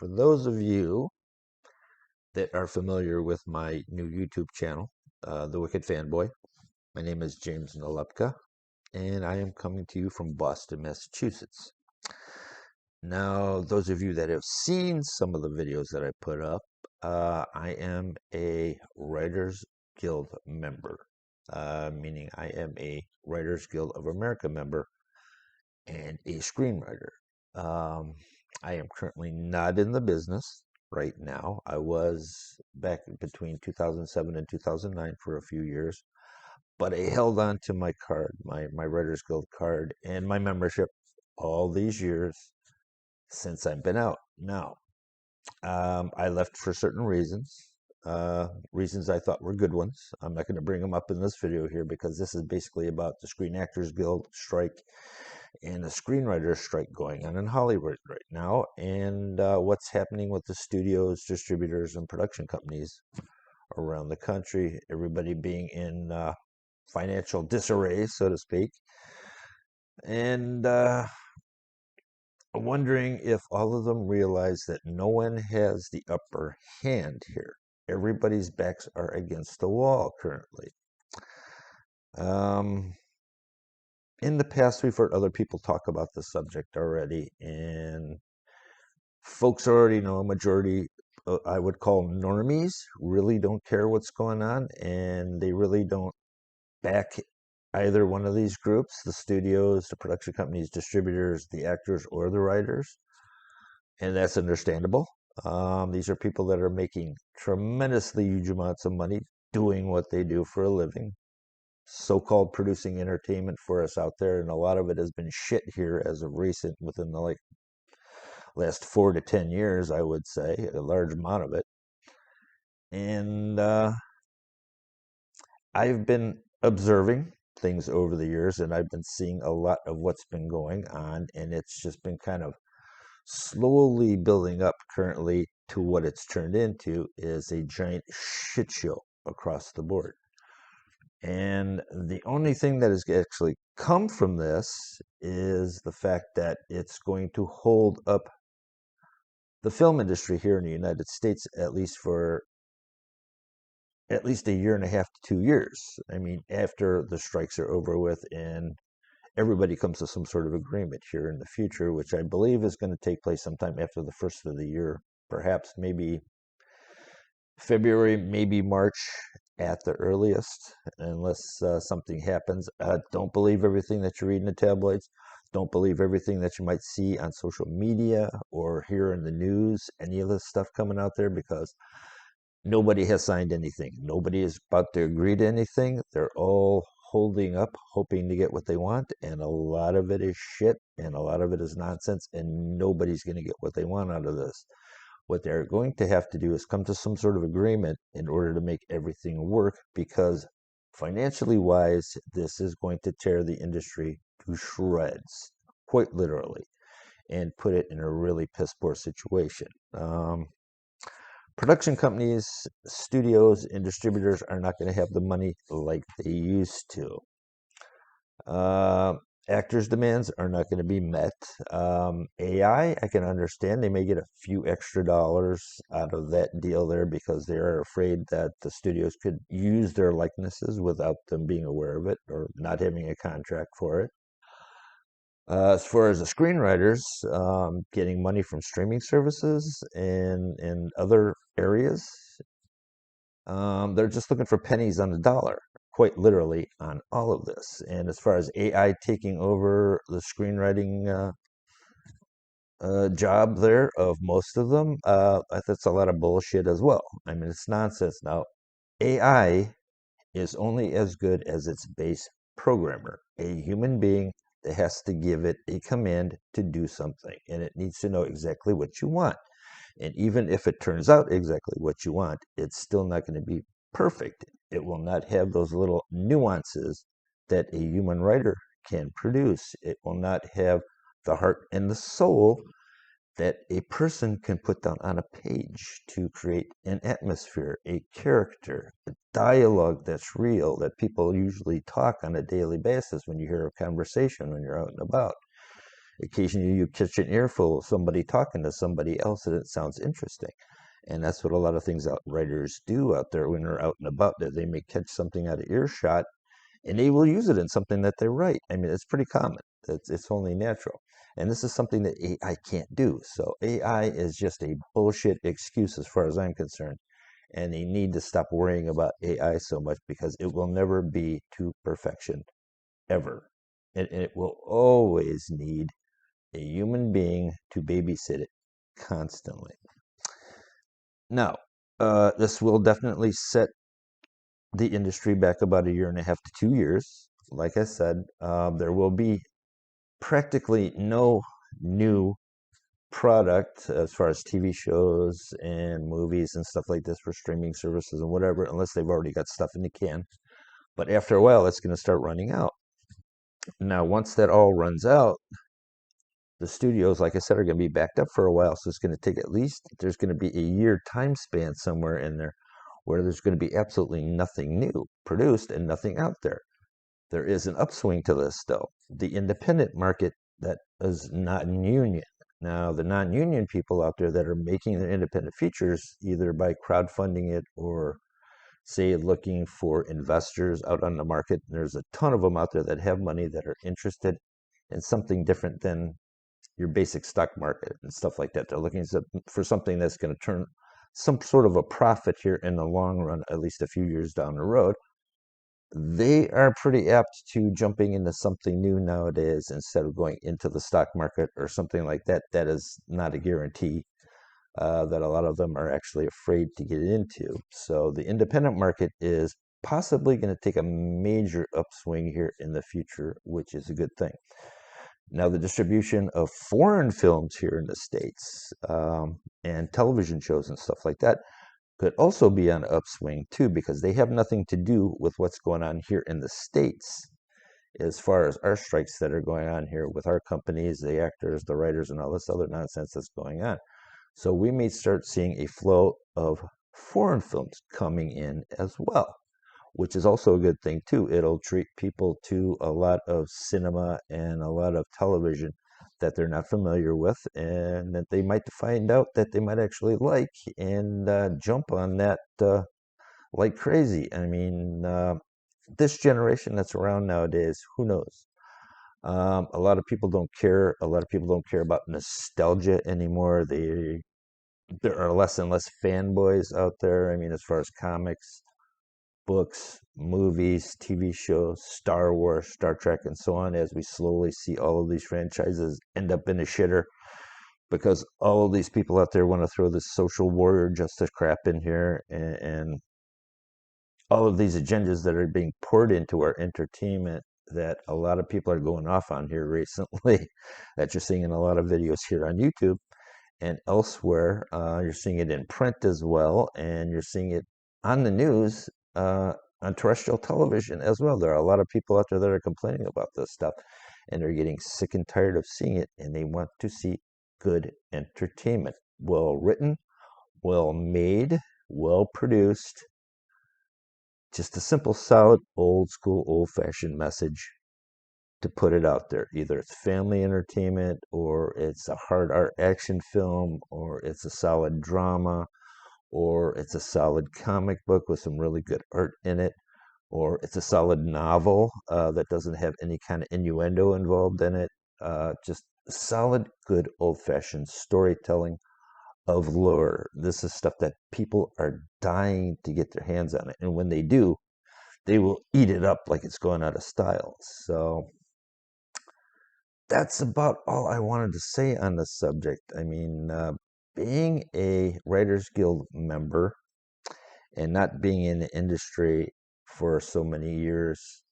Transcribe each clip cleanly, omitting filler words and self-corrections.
for those of you that are familiar with my new YouTube channel, The Wicked Fanboy, my name is James Nalepka, and I am coming to you from Boston, Massachusetts. Now, those of you that have seen some of the videos that I put up, I am a Writers Guild member, meaning I am a Writers Guild of America member and a screenwriter. I am currently not in the business right now. I was back between 2007 and 2009 for a few years, but I held on to my card, my Writers Guild card, and my membership all these years since I've been out. Now, I left for certain reasons, reasons I thought were good ones. I'm not going to bring them up in this video here because this is basically about the Screen Actors Guild strike and the screenwriter strike going on in Hollywood right now, and what's happening with the studios, distributors, and production companies around the country, everybody being in financial disarray, so to speak, and wondering if all of them realize that no one has the upper hand here. Everybody's backs are against the wall currently. In the past, we've heard other people talk about the subject already, and folks already know, a majority, I would call normies, really don't care what's going on, and they really don't back either one of these groups, the studios, the production companies, distributors, the actors, or the writers, and that's understandable. These are people that are making tremendously huge amounts of money doing what they do for a living, so-called producing entertainment for us out there, and a lot of it has been shit here as of recent, within the last 4 to 10 years, I would say, a large amount of it. And I've been observing things over the years, and I've been seeing a lot of what's been going on, and it's just been kind of slowly building up currently to what it's turned into is a giant shit show across the board. And the only thing that has actually come from this is the fact that it's going to hold up the film industry here in the United States, at least for at least a year and a half to 2 years. I mean, after the strikes are over with and everybody comes to some sort of agreement here in the future, which I believe is going to take place sometime after the first of the year, perhaps maybe February, maybe March at the earliest, unless something happens. Don't believe everything that you read in the tabloids. Don't believe everything that you might see on social media or hear in the news, any of this stuff coming out there, because nobody has signed anything. Nobody is about to agree to anything. They're all holding up, hoping to get what they want, and a lot of it is shit, and a lot of it is nonsense, and nobody's going to get what they want out of this. What they're going to have to do is come to some sort of agreement in order to make everything work, because financially wise, this is going to tear the industry to shreds, quite literally, and put it in a really piss poor situation. Production companies, studios, and distributors are not going to have the money like they used to. Actors' demands are not going to be met. AI, I can understand. They may get a few extra dollars out of that deal there because they are afraid that the studios could use their likenesses without them being aware of it or not having a contract for it. As far as the screenwriters, getting money from streaming services and other areas, they're just looking for pennies on the dollar, quite literally, on all of this. And as far as AI taking over the screenwriting job there of most of them, that's a lot of bullshit as well. I mean, it's nonsense. Now, AI is only as good as its base programmer, a human being that has to give it a command to do something, and it needs to know exactly what you want. And even if it turns out exactly what you want, it's still not going to be perfect. It will not have those little nuances that a human writer can produce. It will not have the heart and the soul that a person can put down on a page to create an atmosphere, a character, a dialogue that's real, that people usually talk on a daily basis when you hear a conversation when you're out and about. Occasionally you catch an earful of somebody talking to somebody else and it sounds interesting. And that's what a lot of things out writers do out there when they're out and about, that they may catch something out of earshot and they will use it in something that they write. I mean, it's pretty common. It's only natural. And this is something that AI can't do. So AI is just a bullshit excuse as far as I'm concerned. And they need to stop worrying about AI so much because it will never be to perfection, ever. And it will always need a human being to babysit it constantly. Now, this will definitely set the industry back about a year and a half to 2 years. Like I said, there will be practically no new product as far as TV shows and movies and stuff like this for streaming services and whatever, unless they've already got stuff in the can. But after a while, it's going to start running out. Now, once that all runs out, the studios, like I said, are going to be backed up for a while. So it's going to take at least, there's going to be a year time span somewhere in there where there's going to be absolutely nothing new produced and nothing out there. There is an upswing to this, though. The independent market that is not union. Now, the non union people out there that are making their independent features, either by crowdfunding it or, say, looking for investors out on the market, there's a ton of them out there that have money that are interested in something different than your basic stock market and stuff like that. They're looking for something that's going to turn some sort of a profit here in the long run, at least a few years down the road. They are pretty apt to jumping into something new nowadays instead of going into the stock market or something like that. That is not a guarantee that a lot of them are actually afraid to get into. So the independent market is possibly going to take a major upswing here in the future, which is a good thing. Now, the distribution of foreign films here in the States and television shows and stuff like that could also be on upswing too, because they have nothing to do with what's going on here in the States as far as our strikes that are going on here with our companies, the actors, the writers, and all this other nonsense that's going on. So we may start seeing a flow of foreign films coming in as well, which is also a good thing too. It'll treat people to a lot of cinema and a lot of television that they're not familiar with and that they might find out that they might actually like and jump on that like crazy. I mean, this generation that's around nowadays, who knows? A lot of people don't care. A lot of people don't care about nostalgia anymore. There are less and less fanboys out there. I mean, as far as comics, books, movies, TV shows, Star Wars, Star Trek, and so on, as we slowly see all of these franchises end up in a shitter because all of these people out there want to throw this social warrior justice crap in here and all of these agendas that are being poured into our entertainment that a lot of people are going off on here recently that you're seeing in a lot of videos here on YouTube and elsewhere. You're seeing it in print as well, and you're seeing it on the news, on terrestrial television as well. There are a lot of people out there that are complaining about this stuff, and they're getting sick and tired of seeing it, and they want to see good entertainment, well written, well made, well produced, just a simple, solid, old school, old fashioned message to put it out there. Either it's family entertainment, or it's a hard art action film, or it's a solid drama, or it's a solid comic book with some really good art in it, or it's a solid novel that doesn't have any kind of innuendo involved in it. Just solid, good, old fashioned storytelling of lore. This is stuff that people are dying to get their hands on it. And when they do, they will eat it up like it's going out of style. So that's about all I wanted to say on the subject. I mean, being a Writers Guild member and not being in the industry for so many years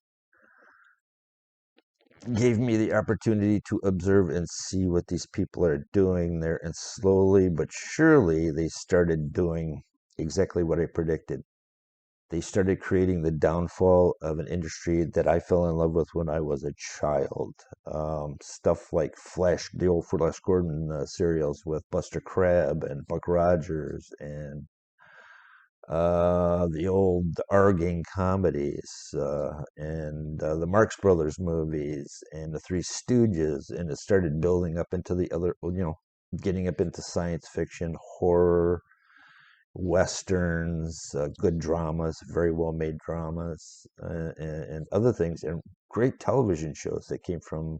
gave me the opportunity to observe and see what these people are doing there. And slowly but surely, they started doing exactly what I predicted. They started creating the downfall of an industry that I fell in love with when I was a child. Stuff like the old Flash Gordon serials with Buster Crabbe and Buck Rogers and the old R Gang comedies, and the Marx Brothers movies, and the Three Stooges, and it started building up into the other, getting up into science fiction, horror, westerns, good dramas, very well made dramas, and other things, and great television shows that came from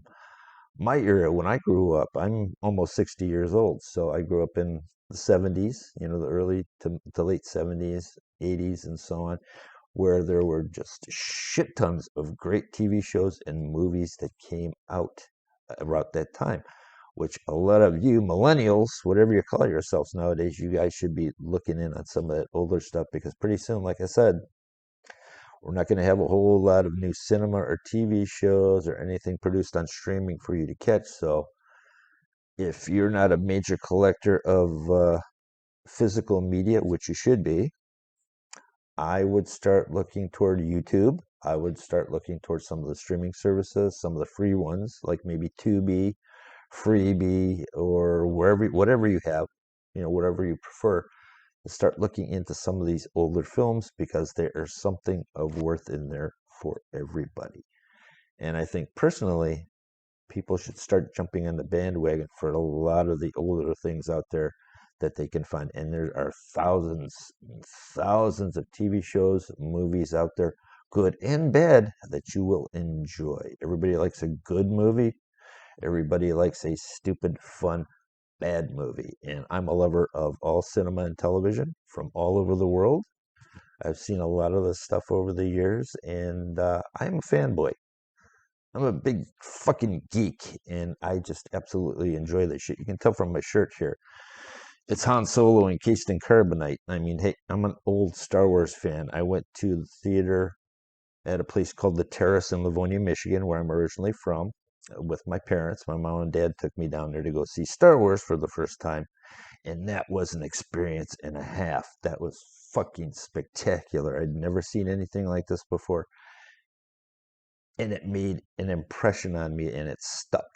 my era when I grew up. I'm almost 60 years old, so I grew up in the 70s, the early to late 70s, 80s, and so on, where there were just shit tons of great TV shows and movies that came out around that time, which a lot of you millennials, whatever you call yourselves nowadays, you guys should be looking in on some of that older stuff, because pretty soon, like I said, we're not going to have a whole lot of new cinema or TV shows or anything produced on streaming for you to catch. So if you're not a major collector of physical media, which you should be, I would start looking toward YouTube. I would start looking towards some of the streaming services, some of the free ones, like maybe Tubi, Freebie, or whatever you have, whatever you prefer. Start looking into some of these older films, because there is something of worth in there for everybody. And I think personally, people should start jumping on the bandwagon for a lot of the older things out there that they can find. And there are thousands and thousands of TV shows, movies out there, good and bad, that you will enjoy. Everybody likes a good movie. Everybody likes a stupid, fun, bad movie. And I'm a lover of all cinema and television from all over the world. I've seen a lot of this stuff over the years, and I'm a fanboy. I'm a big fucking geek, and I just absolutely enjoy this shit. You can tell from my shirt here. It's Han Solo encased in carbonite. I mean, hey, I'm an old Star Wars fan. I went to the theater at a place called The Terrace in Livonia, Michigan, where I'm originally from, with my parents. My mom and dad took me down there to go see Star Wars for the first time, and that was an experience and a half. That was fucking spectacular. I'd never seen anything like this before, and it made an impression on me, and it stuck.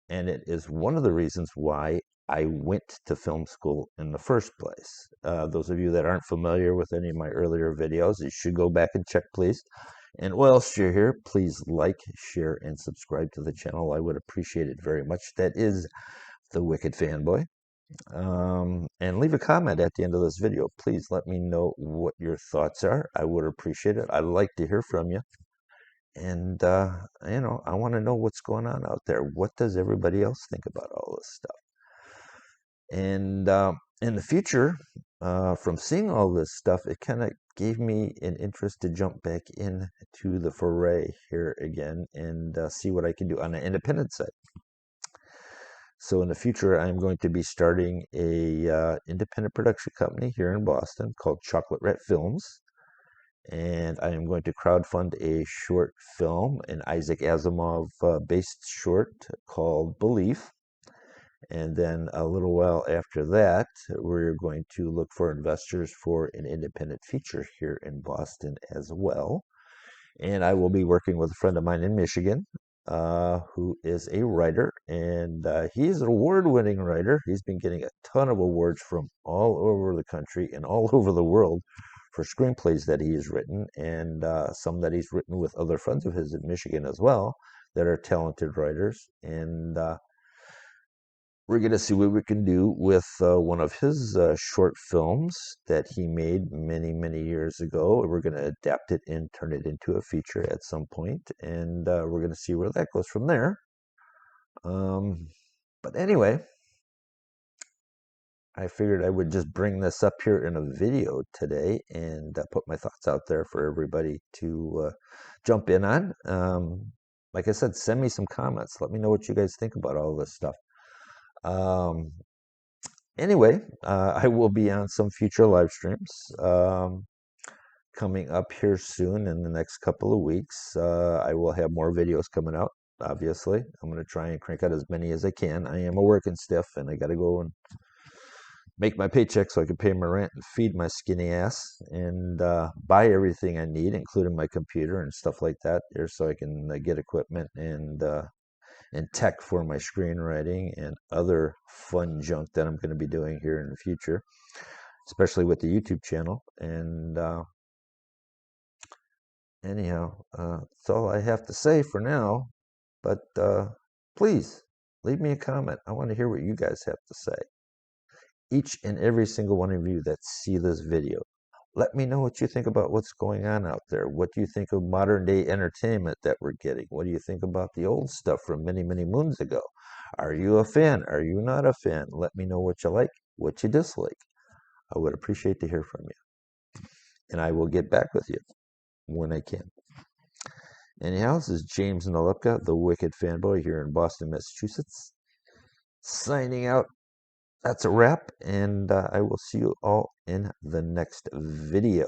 And it is one of the reasons why I went to film school in the first place. Those of you that aren't familiar with any of my earlier videos, you should go back and check, please. And whilst you're here, please like, share, and subscribe to the channel. I would appreciate it very much. That is the Wicked Fanboy. And leave a comment at the end of this video. Please let me know what your thoughts are. I would appreciate it. I'd like to hear from you. And, I want to know what's going on out there. What does everybody else think about all this stuff? And in the future, from seeing all this stuff, it kind of gave me an interest to jump back into the foray here again, and see what I can do on an independent side. So in the future, I'm going to be starting a independent production company here in Boston called Chocolate Rat Films. And I am going to crowdfund a short film, an Isaac Asimov based short called Belief. And then a little while after that, we're going to look for investors for an independent feature here in Boston as well. And I will be working with a friend of mine in Michigan, who is a writer, and he's an award-winning writer. He's been getting a ton of awards from all over the country and all over the world for screenplays that he has written, and some that he's written with other friends of his in Michigan as well that are talented writers. And we're going to see what we can do with one of his short films that he made many, many years ago. We're going to adapt it and turn it into a feature at some point, and we're going to see where that goes from there. But anyway, I figured I would just bring this up here in a video today and put my thoughts out there for everybody to jump in on. Like I said, send me some comments. Let me know what you guys think about all this stuff. Anyway, I will be on some future live streams coming up here soon in the next couple of weeks. I will have more videos coming out, obviously. I'm going to try and crank out as many as I can. I am a working stiff, and I got to go and make my paycheck so I can pay my rent and feed my skinny ass, and buy everything I need, including my computer and stuff like that, there, so I can get equipment and tech for my screenwriting and other fun junk that I'm going to be doing here in the future. especially with the YouTube channel. And anyhow, that's all I have to say for now. But please leave me a comment. I want to hear what you guys have to say. Each and every single one of you that see this video, let me know what you think about what's going on out there. What do you think of modern day entertainment that we're getting? What do you think about the old stuff from many, many moons ago? Are you a fan? Are you not a fan? Let me know what you like, what you dislike. I would appreciate to hear from you. And I will get back with you when I can. Anyhow, this is James Nalepka, the Wicked Fanboy here in Boston, Massachusetts. Signing out. That's a wrap, and I will see you all in the next video.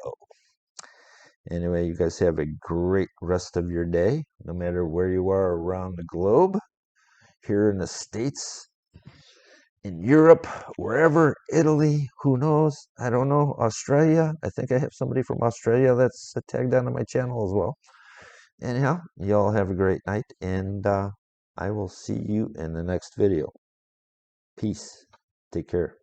Anyway, you guys have a great rest of your day, no matter where you are around the globe, here in the States, in Europe, wherever, Italy, who knows? I don't know, Australia. I think I have somebody from Australia that's tagged onto my channel as well. Anyhow, y'all have a great night, and I will see you in the next video. Peace. Take care.